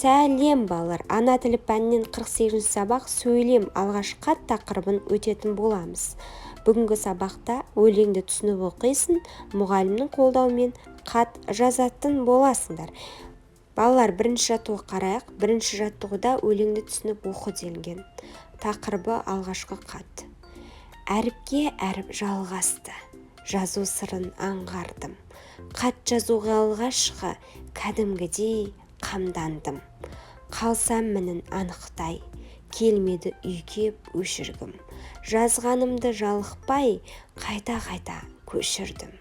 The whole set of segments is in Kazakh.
Сәлем балалар, ана тілі пәнінен 48 сабақ сөйлем алғаш қат тақырыбын өтетін боламыз. Бүгінгі сабақта өлеңді түсініп оқисың, мұғалімнің қолдауымен қат жазатын боласыңдар. Балалар, бірінші жаттығуға қарайық. Бірінші жаттығуда өлеңді түсініп оқы делінген. Тақырыбы алғашқы қат. Әріпке әріп жалғасты, жазу сырын аңғардым. Қат жазуға алғашқы кәдімгідей қамдандым. Қалсам мінін анықтай, келмеді үйкеп өшіргім. Жазғанымды жалықпай, қайта-қайта көшірдім.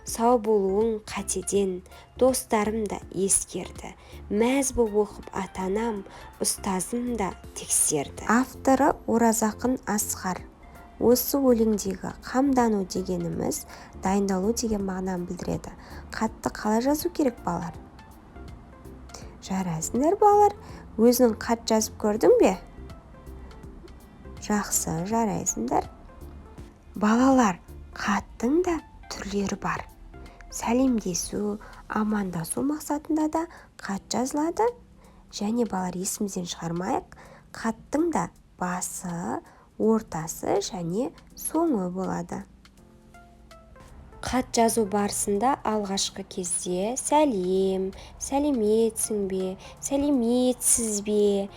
Сау болуың қатеден, достарым да ескерді. Мәз боп оқып атанам, ұстазым да тексерді. Авторы Оразақын Асқар. Осы өлеңдегі қамдану дегеніміз дайындалу деген мағынаны білдіреді. Қатты қалай жазу керек балалар? Жарайсыңдар балалар, өзің қат жазып көрдің бе? Жақсы, жарайсыңдар. Балалар, қаттың да түрлері бар. Сәлемдесу, амандасу мақсатында да қат жазылады. Және балалар, есімізден шығармайық, қаттың да басы, ортасы және соңы болады. Қат жазу барысында алғашқы кезде сәлем, сәлеметсің бе, сәлеметсіз бе,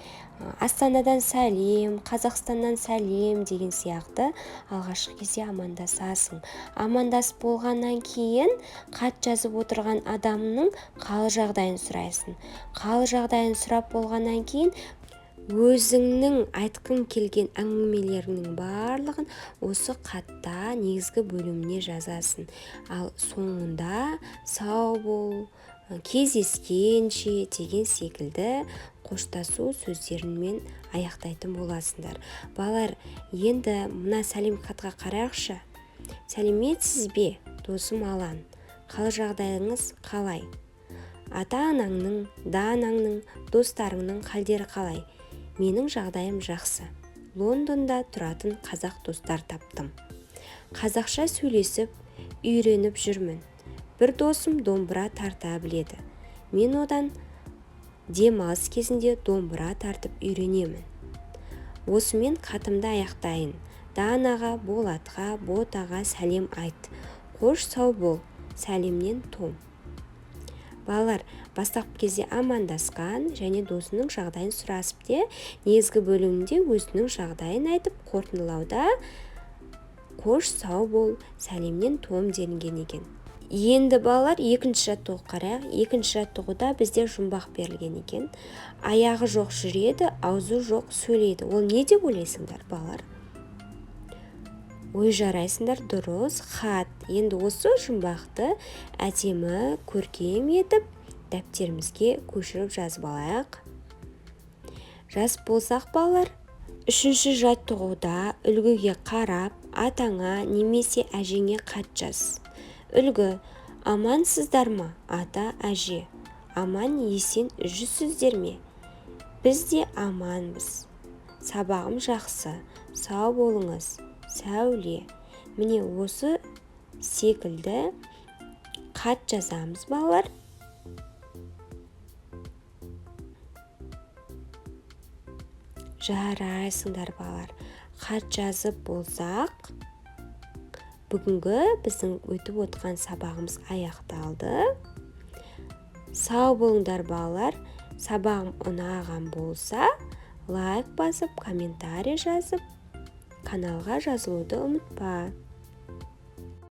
Астанадан сәлем, Қазақстаннан сәлем деген сияқты алғашқы кезде амандасасың. Амандасып болғаннан кейін қат жазып отырған адамның қал жағдайын сұрайсың. Қал жағдайын сұрап болғаннан кейін өзіңнің айтқың келген әңгімелеріңнің барлығын осы қатта негізгі бөліміне жазасың. Ал соңында сау бол, кездескенше деген секілді қоштасу сөздерімен аяқтайтын боласыңдар. Балалар, енді мына сәлем хатқа қарайықшы. Сәлеметсіз бе, досым Алан? Қал жағдайыңыз қалай? Ата-анаңның, да-анаңның, достарыңның халдері қалай? Менің жағдайым жақсы. Лондонда тұратын қазақ достар таптым. Қазақша сөйлесіп, үйреніп жүрмін. Бір досым домбыра тарта біледі. Мен одан демалыс кезінде домбыра тартып үйренемін. Осымен хатымды аяқтайын. Данаға, Болатқа, Ботаға сәлем айт. Қош сау бол. Сәлемнен Том. Балалар, бастапқы кезде амандасқан және досының жағдайын сұрасып те, негізгі бөлімінде өзінің жағдайын айтып, қорытындылауда қош сау бол, сәлемнен Том делінген екен. Енді балалар, екінші жаттығу қарайық. Екінші жаттығуда бізде жұмбақ берілген екен. Аяғы жоқ жүреді, аузы жоқ сөйлейді. Ол не деп ойлайсыңдар, балалар? Ой, жарайсыңдар, дұрыс, хат. Енді осы жұмбақты әдемі көркем етіп, дәптерімізге көшіріп жазып алайық. Жазып болсақ, балалар, үшінші жаттығуда үлгіге қарап, атаңа немесе әжеңе хат жаз. Үлгі: амансыздар ма, ата, әже? Аман есен жүрсіздер ме? Біз де аманбыз. Сабағым жақсы, сау болыңыз. Сәуле. Міне осы секілді хат жазамыз, балалар. Жарайсыңдар, балалар. Хат жазып болсақ, бүгінгі біздің өтіп отқан сабағымыз аяқталды. Сау болыңдар, балалар. Сабағым ұнаған болса, лайк басып, комментарий жазып, каналға жазылуды ұмытпа.